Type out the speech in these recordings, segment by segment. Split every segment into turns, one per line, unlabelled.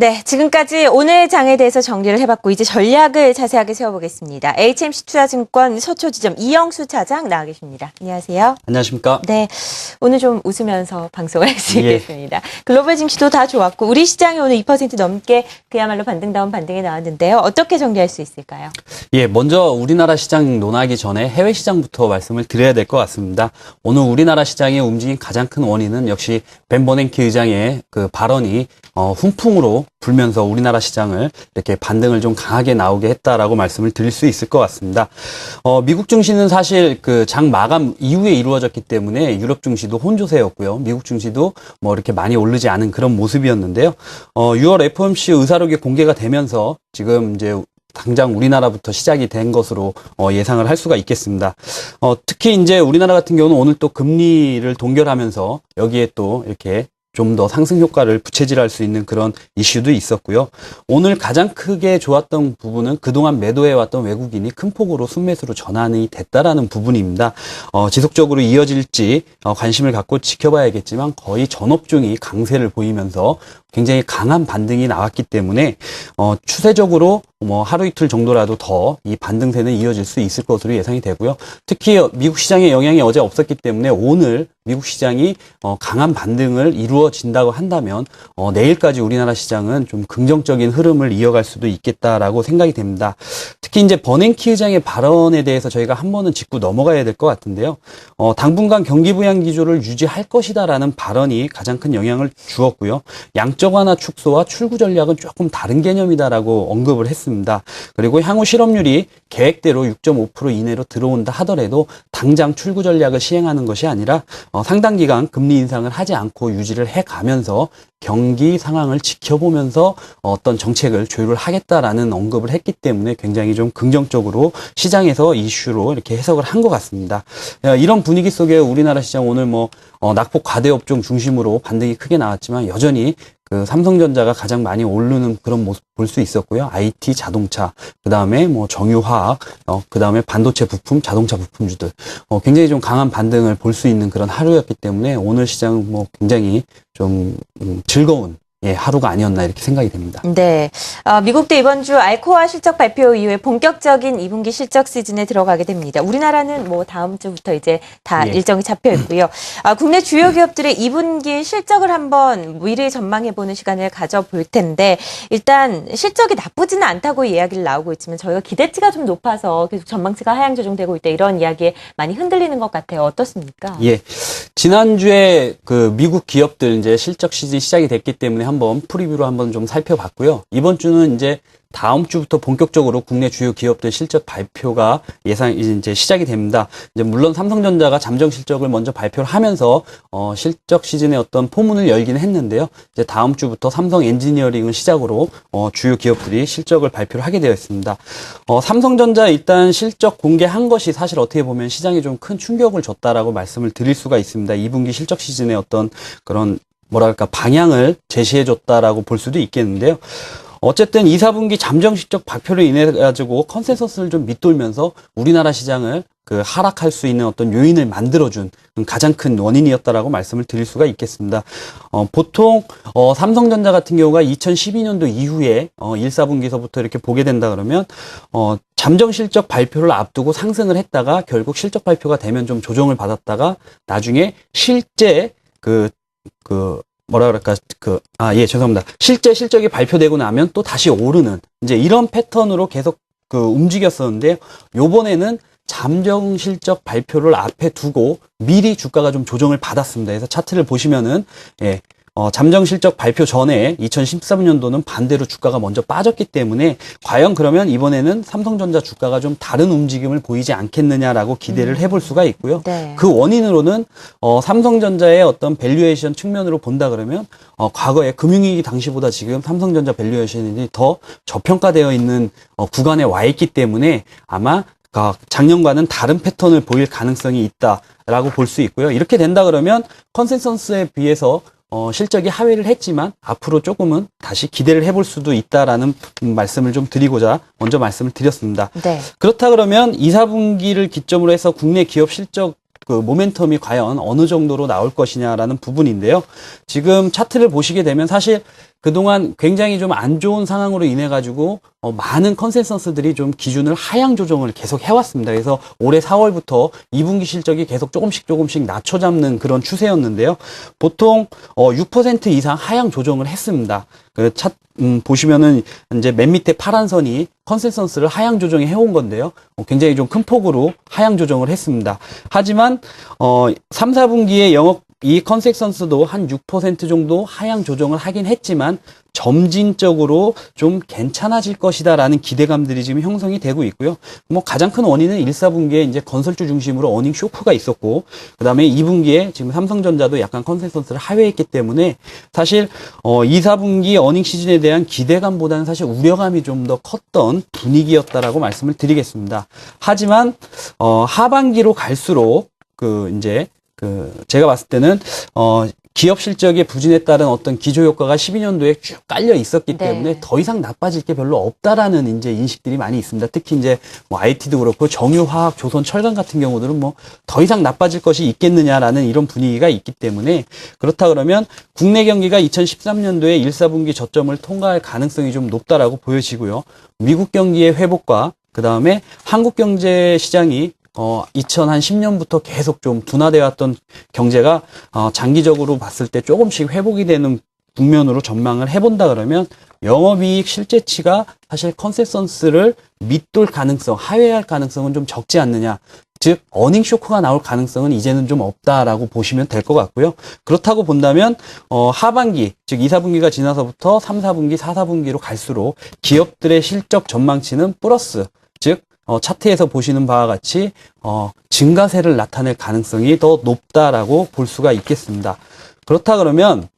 네, 지금까지 오늘 장에 대해서 정리를 해봤고 이제 전략을 자세하게 세워보겠습니다. HMC투자증권 서초지점 이영수 차장 나와 계십니다. 안녕하세요.
안녕하십니까?
네, 오늘 좀 웃으면서 방송을 할 수 있겠습니다. 글로벌 증시도 다 좋았고 우리 시장이 오늘 2% 넘게 그야말로 반등다운 반등이 나왔는데요. 어떻게 정리할 수 있을까요?
예, 먼저 우리나라 시장 논하기 전에 해외 시장부터 말씀을 드려야 될 것 같습니다. 오늘 우리나라 시장의 움직임 가장 큰 원인은 역시 벤 버냉키 의장의 그 발언이 훈풍으로 불면서 우리나라 시장을 이렇게 반등을 좀 강하게 나오게 했다라고 말씀을 드릴 수 있을 것 같습니다. 미국 증시는 사실 그 장 마감 이후에 이루어졌기 때문에 유럽 증시도 혼조세였고요. 미국 증시도 뭐 이렇게 많이 오르지 않은 그런 모습이었는데요. 6월 FOMC 의사록이 공개가 되면서 지금 이제 당장 우리나라부터 시작이 된 것으로 예상을 할 수가 있겠습니다. 특히 이제 우리나라 같은 경우는 오늘 또 금리를 동결하면서 여기에 또 이렇게 좀 더 상승 효과를 부채질할 수 있는 그런 이슈도 있었고요. 오늘 가장 크게 좋았던 부분은 그동안 매도해왔던 외국인이 큰 폭으로 순매수로 전환이 됐다라는 부분입니다. 지속적으로 이어질지 관심을 갖고 지켜봐야겠지만 거의 전 업종이 강세를 보이면서 굉장히 강한 반등이 나왔기 때문에 추세적으로 뭐 하루 이틀 정도라도 더 이 반등세는 이어질 수 있을 것으로 예상이 되고요. 특히 미국 시장의 영향이 어제 없었기 때문에 오늘 미국 시장이 강한 반등을 이루어진다고 한다면 내일까지 우리나라 시장은 좀 긍정적인 흐름을 이어갈 수도 있겠다라고 생각이 됩니다. 특히 이제 버냉키 의장의 발언에 대해서 저희가 한 번은 짚고 넘어가야 될 것 같은데요. 당분간 경기 부양 기조를 유지할 것이다라는 발언이 가장 큰 영향을 주었고요. 양적 완화 축소와 출구 전략은 조금 다른 개념이다라고 언급을 했습니다. 그리고 향후 실업률이 계획대로 6.5% 이내로 들어온다 하더라도 당장 출구 전략을 시행하는 것이 아니라 상당 기간 금리 인상을 하지 않고 유지를 해가면서 경기 상황을 지켜보면서 어떤 정책을 조율을 하겠다라는 언급을 했기 때문에 굉장히 좀 긍정적으로 시장에서 이슈로 이렇게 해석을 한 것 같습니다. 이런 분위기 속에 우리나라 시장 오늘 낙폭 과대 업종 중심으로 반등이 크게 나왔지만 여전히 그 삼성전자가 가장 많이 오르는 그런 모습 볼 수 있었고요. IT, 자동차, 그 다음에 정유화학, 그 다음에 반도체 부품, 자동차 부품주들 굉장히 좀 강한 반등을 볼 수 있는 그런 하루였기 때문에 오늘 시장은 굉장히 좀 즐거운 하루가 아니었나 이렇게 생각이 됩니다.
네, 미국도 이번 주 알코아 실적 발표 이후에 본격적인 2분기 실적 시즌에 들어가게 됩니다. 우리나라는 다음 주부터 이제 다 일정이 잡혀 있고요. 국내 주요 기업들의 2분기 실적을 한번 미리 전망해보는 시간을 가져볼 텐데 일단 실적이 나쁘지는 않다고 이야기를 나오고 있지만 저희가 기대치가 좀 높아서 계속 전망치가 하향 조정되고 있다 이런 이야기에 많이 흔들리는 것 같아요. 어떻습니까?
예, 지난주에 그 미국 기업들 이제 실적 시즌이 시작이 됐기 때문에 한번 프리뷰로 한번 좀 살펴봤고요. 이번 주는 이제 다음 주부터 본격적으로 국내 주요 기업들 실적 발표가 이제 시작이 됩니다. 이제 물론 삼성전자가 잠정 실적을 먼저 발표를 하면서 실적 시즌의 어떤 포문을 열기는 했는데요. 이제 다음 주부터 삼성 엔지니어링을 시작으로 주요 기업들이 실적을 발표를 하게 되어 있습니다. 삼성전자 일단 실적 공개한 것이 사실 어떻게 보면 시장에 좀 큰 충격을 줬다라고 말씀을 드릴 수가 있습니다. 2분기 실적 시즌의 어떤 그런 방향을 제시해줬다라고 볼 수도 있겠는데요. 어쨌든 2, 4분기 잠정 실적 발표로 인해 가지고 컨센서스를 좀 밑돌면서 우리나라 시장을 하락할 수 있는 어떤 요인을 만들어준 가장 큰 원인이었다라고 말씀을 드릴 수가 있겠습니다. 보통 삼성전자 같은 경우가 2012년도 이후에 1, 4분기서부터 이렇게 보게 된다 그러면 잠정 실적 발표를 앞두고 상승을 했다가 결국 실적 발표가 되면 좀 조정을 받았다가 나중에 실제 죄송합니다. 실제 실적이 발표되고 나면 또 다시 오르는, 이제 이런 패턴으로 계속 움직였었는데, 요번에는 잠정 실적 발표를 앞에 두고 미리 주가가 좀 조정을 받았습니다. 그래서 차트를 보시면은, 잠정 실적 발표 전에 2013년도는 반대로 주가가 먼저 빠졌기 때문에 과연 그러면 이번에는 삼성전자 주가가 좀 다른 움직임을 보이지 않겠느냐라고 기대를 해볼 수가 있고요.
네.
그 원인으로는 삼성전자의 어떤 밸류에이션 측면으로 본다 그러면 과거에 금융위기 당시보다 지금 삼성전자 밸류에이션이 더 저평가되어 있는 구간에 와 있기 때문에 아마 작년과는 다른 패턴을 보일 가능성이 있다라고 볼 수 있고요. 이렇게 된다 그러면 컨센서스에 비해서 실적이 하회를 했지만 앞으로 조금은 다시 기대를 해볼 수도 있다라는 말씀을 좀 드리고자 먼저 말씀을 드렸습니다.
네.
그렇다 그러면 2, 4분기를 기점으로 해서 국내 기업 실적 그 모멘텀이 과연 어느 정도로 나올 것이냐라는 부분인데요. 지금 차트를 보시게 되면 사실 그동안 굉장히 좀 안 좋은 상황으로 인해 가지고 많은 컨센서스들이 좀 기준을 하향 조정을 계속 해왔습니다. 그래서 올해 4월부터 2분기 실적이 계속 조금씩 낮춰 잡는 그런 추세였는데요. 보통 6% 이상 하향 조정을 했습니다. 그 보시면은 이제 맨 밑에 파란 선이 컨센서스를 하향 조정해 해온 건데요. 굉장히 좀 큰 폭으로 하향 조정을 했습니다. 하지만 3, 4분기에 영업 이 컨센서스도 한 6% 정도 하향 조정을 하긴 했지만 점진적으로 좀 괜찮아질 것이다라는 기대감들이 지금 형성이 되고 있고요. 뭐 가장 큰 원인은 1, 4분기에 이제 건설주 중심으로 어닝 쇼크가 있었고, 그다음에 2분기에 지금 삼성전자도 약간 컨센서스를 하회했기 때문에 사실 2, 4분기 어닝 시즌에 대한 기대감보다는 사실 우려감이 좀 더 컸던 분위기였다라고 말씀을 드리겠습니다. 하지만 하반기로 갈수록 제가 봤을 때는 기업 실적의 부진에 따른 어떤 기조 효과가 12년도에 쭉 깔려 있었기 때문에
네.
더 이상 나빠질 게 별로 없다라는 이제 인식들이 많이 있습니다. 특히 이제 뭐 IT도 그렇고 정유화학, 조선, 철강 같은 경우들은 뭐 더 이상 나빠질 것이 있겠느냐라는 이런 분위기가 있기 때문에, 그렇다 그러면 국내 경기가 2013년도에 1, 4분기 저점을 통과할 가능성이 좀 높다라고 보여지고요. 미국 경기의 회복과 그 다음에 한국 경제 시장이 2010년부터 계속 좀 둔화되어 왔던 경제가 장기적으로 봤을 때 조금씩 회복이 되는 국면으로 전망을 해본다 그러면 영업이익 실제치가 사실 컨센서스를 밑돌 가능성, 하회할 가능성은 좀 적지 않느냐. 즉 어닝 쇼크가 나올 가능성은 이제는 좀 없다라고 보시면 될 것 같고요. 그렇다고 본다면 하반기, 즉 2, 4분기가 지나서부터 3, 4분기, 4, 4분기로 갈수록 기업들의 실적 전망치는 플러스, 즉 차트에서 보시는 바와 같이 증가세를 나타낼 가능성이 더 높다라고 볼 수가 있겠습니다. 그렇다 그러면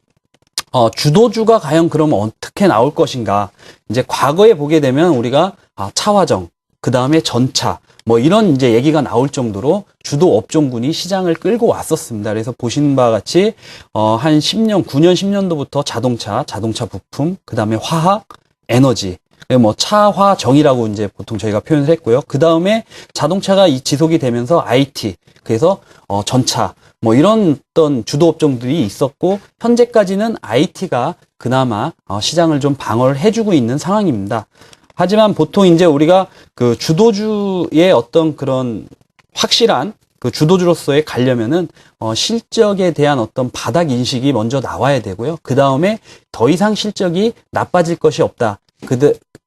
주도주가 과연 그러면 어떻게 나올 것인가? 이제 과거에 보게 되면 우리가 차화정, 그 다음에 전차, 뭐 이런 이제 얘기가 나올 정도로 주도 업종군이 시장을 끌고 왔었습니다. 그래서 보시는 바와 같이 한 10년, 9년, 10년도부터 자동차 부품, 그 다음에 화학, 에너지, 뭐 차화정이라고 이제 보통 저희가 표현을 했고요. 그 다음에 자동차가 지속이 되면서 IT, 그래서 전차, 뭐 이런 어떤 주도 업종들이 있었고, 현재까지는 IT가 그나마 시장을 좀 방어를 해주고 있는 상황입니다. 하지만 보통 이제 우리가 그 주도주의 어떤 그런 확실한 그 주도주로서의 가려면은 실적에 대한 어떤 바닥 인식이 먼저 나와야 되고요. 그 다음에 더 이상 실적이 나빠질 것이 없다.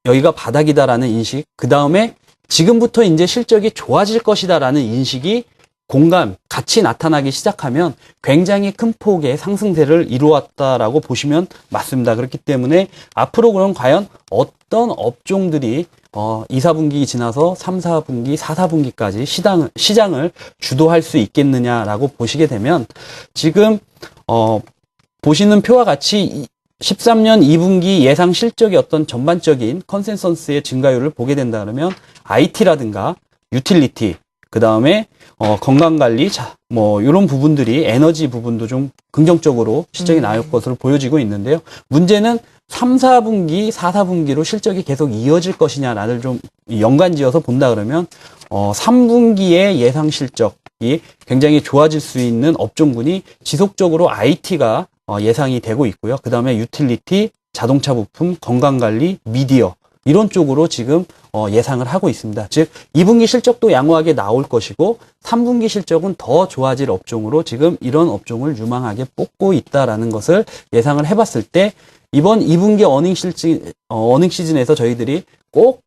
여기가 바닥이다라는 인식, 그 다음에 지금부터 이제 실적이 좋아질 것이다라는 인식이 같이 나타나기 시작하면 굉장히 큰 폭의 상승세를 이루었다라고 보시면 맞습니다. 그렇기 때문에 앞으로 그럼 과연 어떤 업종들이 2, 4분기 지나서 3, 4분기, 4, 4분기까지 시장을 주도할 수 있겠느냐라고 보시게 되면, 지금 보시는 표와 같이 13년 2분기 예상 실적의 어떤 전반적인 컨센서스의 증가율을 보게 된다 그러면 IT라든가 유틸리티, 그 다음에 건강관리, 뭐 이런 부분들이, 에너지 부분도 좀 긍정적으로 실적이 나올 것으로 보여지고 있는데요. 문제는 3, 4분기, 4, 4분기로 실적이 계속 이어질 것이냐를 좀 연관지어서 본다 그러면 3분기의 예상 실적이 굉장히 좋아질 수 있는 업종군이 지속적으로 IT가 예상이 되고 있고요. 그 다음에 유틸리티, 자동차 부품, 건강관리, 미디어, 이런 쪽으로 지금 예상을 하고 있습니다. 즉 2분기 실적도 양호하게 나올 것이고 3분기 실적은 더 좋아질 업종으로 지금 이런 업종을 유망하게 뽑고 있다라는 것을 예상을 해봤을 때, 이번 2분기 어닝 시즌에서 저희들이 꼭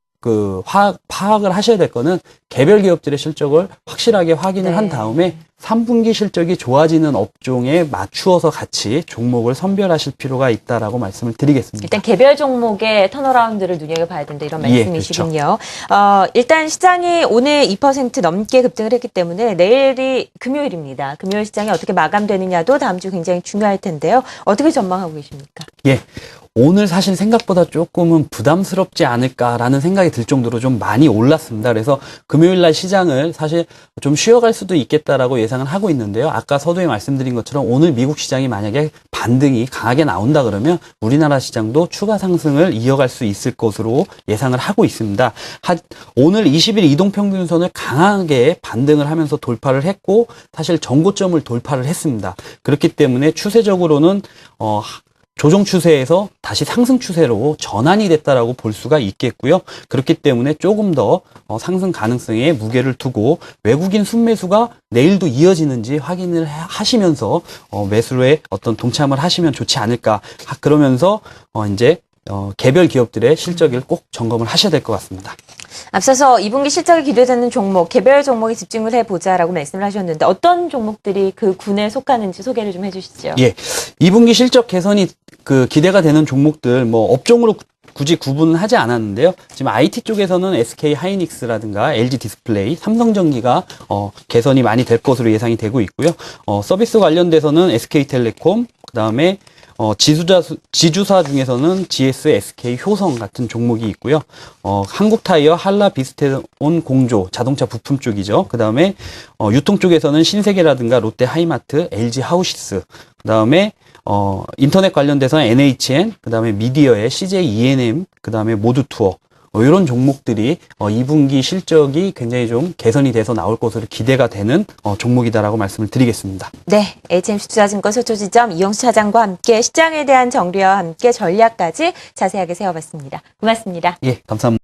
파악을 하셔야 될 거는 개별 기업들의 실적을 확실하게 확인을 한 다음에 3분기 실적이 좋아지는 업종에 맞추어서 같이 종목을 선별하실 필요가 있다라고 말씀을 드리겠습니다.
일단 개별 종목의 턴어라운드를 눈여겨봐야 된다, 이런 말씀이시군요.
그렇죠.
일단 시장이 오늘 2% 넘게 급등을 했기 때문에 내일이 금요일입니다. 금요일 시장이 어떻게 마감되느냐도 다음 주 굉장히 중요할 텐데요. 어떻게 전망하고 계십니까?
예. 오늘 사실 생각보다 조금은 부담스럽지 않을까라는 생각이 들 정도로 좀 많이 올랐습니다. 그래서 금요일 날 시장을 사실 좀 쉬어갈 수도 있겠다라고 예상을 하고 있는데요. 아까 서두에 말씀드린 것처럼 오늘 미국 시장이 만약에 반등이 강하게 나온다 그러면 우리나라 시장도 추가 상승을 이어갈 수 있을 것으로 예상을 하고 있습니다. 오늘 20일 이동평균선을 강하게 반등을 하면서 돌파를 했고 사실 전고점을 돌파를 했습니다. 그렇기 때문에 추세적으로는 조정 추세에서 다시 상승 추세로 전환이 됐다라고 볼 수가 있겠고요. 그렇기 때문에 조금 더 상승 가능성에 무게를 두고 외국인 순매수가 내일도 이어지는지 확인을 하시면서 매수에 어떤 동참을 하시면 좋지 않을까. 그러면서 이제 개별 기업들의 실적을 꼭 점검을 하셔야 될 것 같습니다.
앞서서 2분기 실적이 기대되는 종목, 개별 종목에 집중을 해보자라고 말씀을 하셨는데 어떤 종목들이 그 군에 속하는지 소개를 좀 해주시죠.
예, 2분기 실적 개선이 기대가 되는 종목들 업종으로 굳이 구분은 하지 않았는데요. 지금 IT 쪽에서는 SK 하이닉스라든가 LG 디스플레이, 삼성전기가 개선이 많이 될 것으로 예상이 되고 있고요. 서비스 관련돼서는 SK텔레콤, 그다음에 지주사 중에서는 GS, SK, 효성 같은 종목이 있고요. 한국타이어, 한라, 비스테온, 공조, 자동차 부품 쪽이죠. 그 다음에 유통 쪽에서는 신세계라든가 롯데 하이마트, LG 하우시스, 그 다음에 인터넷 관련돼서는 NHN, 그 다음에 미디어의 CJ ENM, 그 다음에 모두투어, 이런 종목들이 2분기 실적이 굉장히 좀 개선이 돼서 나올 것으로 기대가 되는 종목이다라고 말씀을 드리겠습니다.
네, HMC 투자증권 서초지점 이용수 차장과 함께 시장에 대한 정리와 함께 전략까지 자세하게 세워봤습니다. 고맙습니다.
예, 감사합니다.